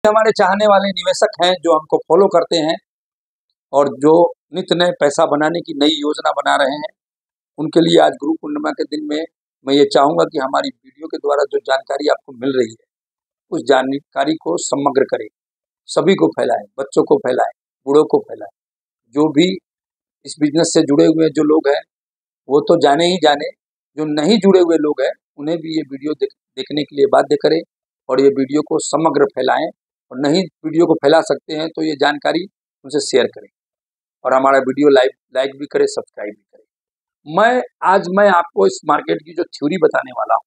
हमारे चाहने वाले निवेशक हैं जो हमको फॉलो करते हैं और जो नित्य नए पैसा बनाने की नई योजना बना रहे हैं, उनके लिए आज गुरु पूर्णिमा के दिन में मैं ये चाहूँगा कि हमारी वीडियो के द्वारा जो जानकारी आपको मिल रही है, उस जानकारी को समग्र करें, सभी को फैलाएं, बच्चों को फैलाएं, बूढ़ों को फैलाएं। जो भी इस बिजनेस से जुड़े हुए जो लोग हैं वो तो जाने ही जाने, जो नहीं जुड़े हुए लोग हैं उन्हें भी ये वीडियो देखने के लिए बाध्य करें और ये वीडियो को समग्र फैलाएं। और नहीं वीडियो को फैला सकते हैं तो ये जानकारी उनसे शेयर करें और हमारा वीडियो लाइक भी करें, सब्सक्राइब भी करें। मैं आपको इस मार्केट की जो थ्योरी बताने वाला हूँ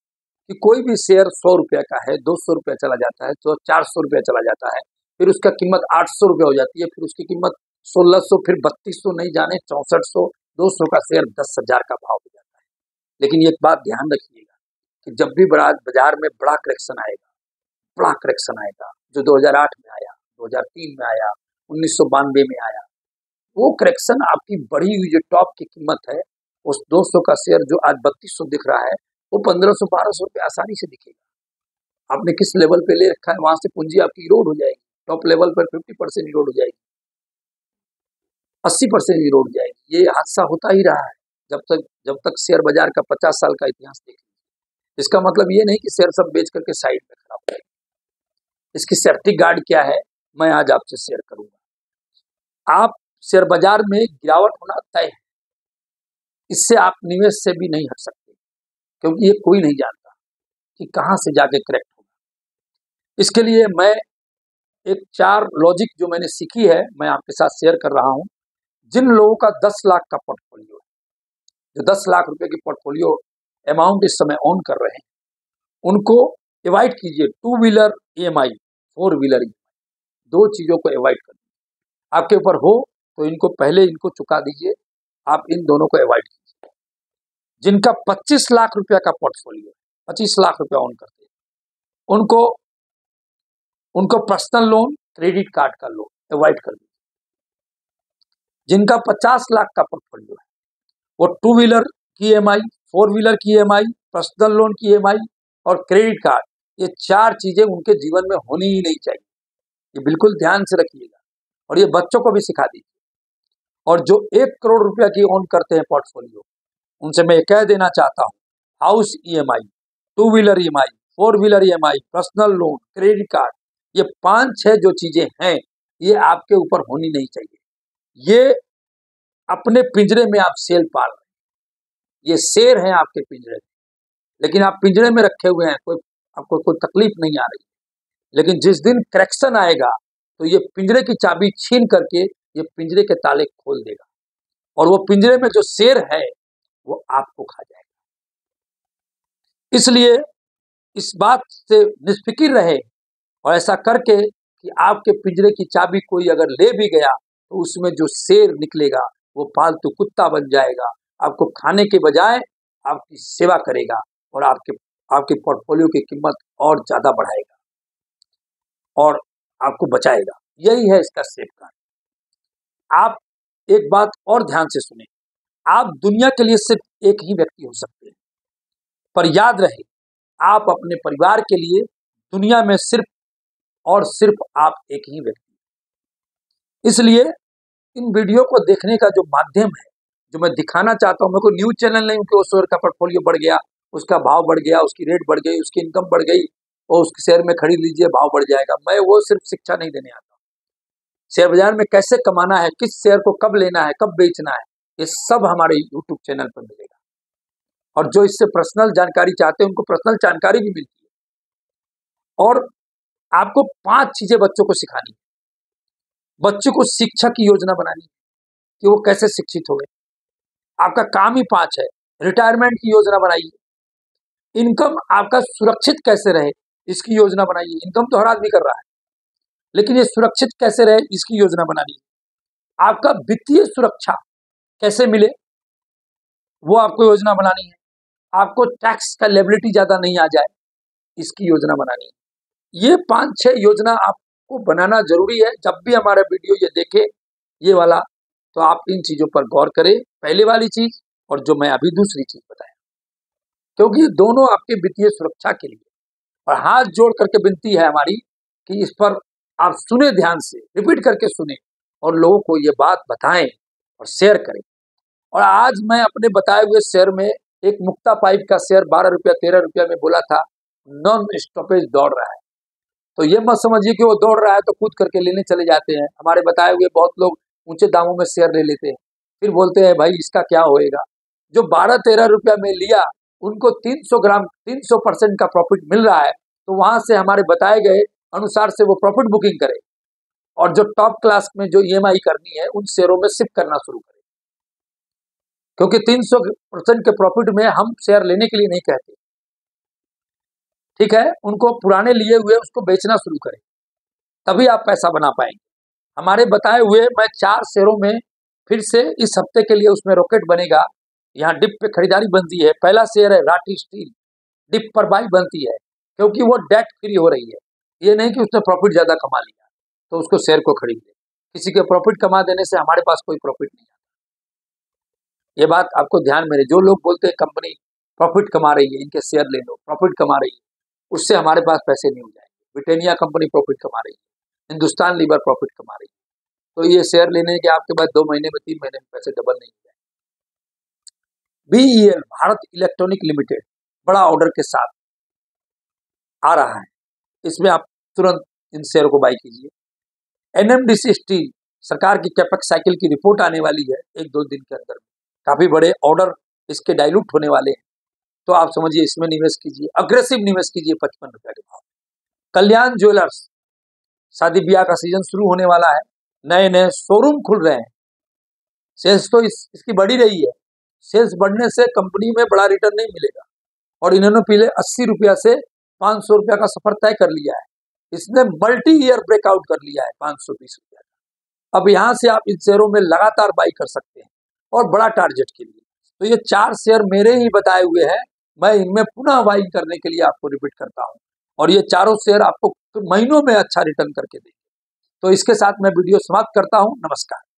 कि कोई भी शेयर 100 रुपये का है, 200 रुपया चला जाता है, तो 400 रुपया चला जाता है, फिर उसका कीमत 800 रुपया हो जाती है, फिर उसकी कीमत 1600, फिर 3200, नहीं जाने 6400, 200 का शेयर 10,000 का भाव हो जाता है। लेकिन एक बात ध्यान रखिएगा कि जब भी बाजार में बड़ा करेक्शन आएगा, जो 2008 में आया, 2003 में आया, 1992 में आया, वो करेक्शन आपकी बढ़ी हुई जो टॉप की कीमत है, उस 200 का शेयर जो आज 3200 दिख रहा है, वो 1500-1200 रुपये आसानी से दिखेगा। आपने किस लेवल पे ले रखा है, वहां से पूंजी आपकी इरोड हो जाएगी। टॉप लेवल पर 50% इरोड हो जाएगी, 80% इरोड हो जाएगी। ये हादसा होता ही रहा है जब तक शेयर बाजार का 50 साल का इतिहास देख लीजिए। इसका मतलब ये नहीं कि शेयर सब बेच करके साइड में खड़ा हो जाए। इसकी सेफ्टी गार्ड क्या है, मैं आज आपसे शेयर करूंगा। आप शेयर बाजार में गिरावट होना तय है, इससे आप निवेश से भी नहीं हट सकते, क्योंकि ये कोई नहीं जानता कि कहां से जाके करेक्ट होगा। इसके लिए मैं एक 4 लॉजिक जो मैंने सीखी है, मैं आपके साथ शेयर कर रहा हूं। जिन लोगों का 10 लाख का पोर्टफोलियो है, जो 10 लाख रुपए की पोर्टफोलियो अमाउंट इस समय ऑन कर रहे हैं, उनको अवॉइड कीजिए 2 व्हीलर EMI, 4 व्हीलर EMI, दो चीजों को अवॉइड कर दीजिए। आपके ऊपर हो तो इनको पहले चुका दीजिए, आप इन दोनों को अवॉइड कीजिए। जिनका 25 लाख रुपया का पोर्टफोलियो, 25 लाख रुपया ऑन करते हैं, उनको पर्सनल लोन, क्रेडिट कार्ड का लोन अवॉइड कर दीजिए। जिनका 50 लाख का पोर्टफोलियो है, वो 2 व्हीलर की EMI, 4 व्हीलर की EMI, पर्सनल लोन की EMI और क्रेडिट कार्ड, ये 4 चीजें उनके जीवन में होनी ही नहीं चाहिए। ये बिल्कुल ध्यान से रखिएगा और ये बच्चों को भी सिखा दीजिए। और जो 1 करोड़ रुपया की ऑन करते हैं पोर्टफोलियो, उनसे मैं कह देना चाहता हूँ, house EMI, 2 wheeler EMI, 4 wheeler EMI, personal loan, credit card, ये 5-6 जो चीजें हैं, ये आपके ऊपर होनी नहीं चाहिए। ये अपने पिंजरे में आप शेर पाल रहे हैं, ये शेर हैं आपके पिंजरे में, लेकिन आप पिंजरे में रखे हुए हैं, आपको कोई तकलीफ नहीं आ रही। लेकिन जिस दिन करेक्शन आएगा तो ये पिंजरे की चाबी छीन करके ये पिंजरे के ताले खोल देगा और वो पिंजरे में जो शेर है वो आपको खा जाएगा। इसलिए इस बात से निष्फिक्र रहे और ऐसा करके कि आपके पिंजरे की चाबी कोई अगर ले भी गया तो उसमें जो शेर निकलेगा वो पालतू कुत्ता बन जाएगा, आपको खाने के बजाय आपकी सेवा करेगा और आपके पोर्टफोलियो की कीमत और ज्यादा बढ़ाएगा और आपको बचाएगा। यही है इसका सेफगार्ड। आप एक बात और ध्यान से सुने, आप दुनिया के लिए सिर्फ एक ही व्यक्ति हो सकते हैं, पर याद रहे आप अपने परिवार के लिए दुनिया में सिर्फ और सिर्फ आप एक ही व्यक्ति। इसलिए इन वीडियो को देखने का जो माध्यम है, जो मैं दिखाना चाहता हूं, मेरे को न्यूज चैनल नहीं कि उस शेयर का पोर्टफोलियो बढ़ गया, उसका भाव बढ़ गया, उसकी रेट बढ़ गई, उसकी इनकम बढ़ गई और उसके शेयर में खरीद लीजिए भाव बढ़ जाएगा। मैं वो सिर्फ शिक्षा नहीं देने आता। शेयर बाजार में कैसे कमाना है, किस शेयर को कब लेना है, कब बेचना है, ये सब हमारे यूट्यूब चैनल पर मिलेगा। और जो इससे पर्सनल जानकारी चाहते हैं उनको पर्सनल जानकारी भी मिलती है। और आपको 5 चीजें बच्चों को सिखानी है। बच्चों को शिक्षा की योजना बनानी है कि वो कैसे शिक्षित हो गए। आपका काम ही 5 है। रिटायरमेंट की योजना बनाइए, इनकम आपका सुरक्षित कैसे रहे इसकी योजना बनाइए। इनकम तो हर आदमी कर रहा है, लेकिन ये सुरक्षित कैसे रहे इसकी योजना बनानी है। आपका वित्तीय सुरक्षा कैसे मिले वो आपको योजना बनानी है। आपको टैक्स का लायबिलिटी ज्यादा नहीं आ जाए इसकी योजना बनानी है। ये 5-6 योजना आपको बनाना जरूरी है। जब भी हमारा वीडियो ये देखे ये वाला, तो आप इन चीजों पर गौर करें, पहले वाली चीज और जो मैं अभी दूसरी चीज बताया, क्योंकि दोनों आपके वित्तीय सुरक्षा के लिए। और हाथ जोड़ करके विनती है हमारी कि इस पर आप सुने, ध्यान से रिपीट करके सुने और लोगों को ये बात बताएं और शेयर करें। और आज मैं अपने बताए हुए शेयर में एक मुक्ता पाइप का शेयर 12 रुपया 13 रुपया में बोला था, नॉन स्टॉपेज दौड़ रहा है। तो ये मत समझिए कि वो दौड़ रहा है तो कूद करके लेने चले जाते हैं। हमारे बताए हुए बहुत लोग ऊंचे दामों में शेयर ले लेते हैं, फिर बोलते हैं भाई इसका क्या होएगा। जो 12-13 रुपया में लिया उनको 300 ग्राम 300% का प्रॉफिट मिल रहा है, तो वहां से हमारे बताए गए अनुसार से वो प्रॉफिट बुकिंग करे और जो टॉप क्लास में जो EMI करनी है उन शेयरों में शिफ्ट करना शुरू करे, क्योंकि 300% के प्रॉफिट में हम शेयर लेने के लिए नहीं कहते। ठीक है, उनको पुराने लिए हुए उसको बेचना शुरू करें, तभी आप पैसा बना पाएंगे। हमारे बताए हुए मैं 4 शेयरों में फिर से इस हफ्ते के लिए उसमें रॉकेट बनेगा। यहाँ डिप पे खरीदारी बनती है। पहला शेयर है राठी स्टील, डिप पर बाई बनती है क्योंकि वो डेट फ्री हो रही है। ये नहीं कि उसने प्रॉफिट ज्यादा कमा लिया तो उसको शेयर को खरीद ले। किसी के प्रॉफिट कमा देने से हमारे पास कोई प्रॉफिट नहीं आता। ये बात आपको ध्यान में रहे। जो लोग बोलते हैं कंपनी प्रॉफिट कमा रही है, इनके शेयर ले लो, प्रॉफिट कमा रही है, उससे हमारे पास पैसे नहीं हो जाएंगे। ब्रिटेनिया कंपनी प्रॉफिट कमा रही है, हिंदुस्तान लीवर प्रॉफिट कमा रही है, तो ये शेयर लेने के आपके पास 2 महीने में 3 महीने में पैसे डबल नहीं हो जाएंगे। BEL भारत इलेक्ट्रॉनिक लिमिटेड बड़ा ऑर्डर के साथ आ रहा है, इसमें आप तुरंत इन शेयर को बाई कीजिए। NMDC स्टील, सरकार की कैपेक्स साइकिल की रिपोर्ट आने वाली है 1-2 दिन के अंदर, काफी बड़े ऑर्डर इसके डाइल्यूट होने वाले हैं, तो आप समझिए इसमें निवेश कीजिए, अग्रेसिव निवेश कीजिए 55 रुपया के भाव। कल्याण ज्वेलर्स, शादी ब्याह का सीजन शुरू होने वाला है, नए नए शोरूम खुल रहे हैं, सेल्स तो इसकी बढ़ी रही है। सेल्स बढ़ने से कंपनी में बड़ा रिटर्न नहीं मिलेगा और इन्होंने पहले 80 रुपया से 500 रुपया का सफर तय कर लिया है। इसने मल्टी ईयर ब्रेकआउट कर लिया है 520 रुपया का। अब यहाँ से आप इन शेयरों में लगातार बाई कर सकते हैं और बड़ा टारगेट के लिए। तो ये 4 शेयर मेरे ही बताए हुए हैं, मैं इनमें पुनः बाई करने के लिए आपको रिपीट करता हूँ और ये चारों शेयर आपको महीनों में अच्छा रिटर्न करके देंगे। तो इसके साथ मैं वीडियो समाप्त करता हूँ। नमस्कार।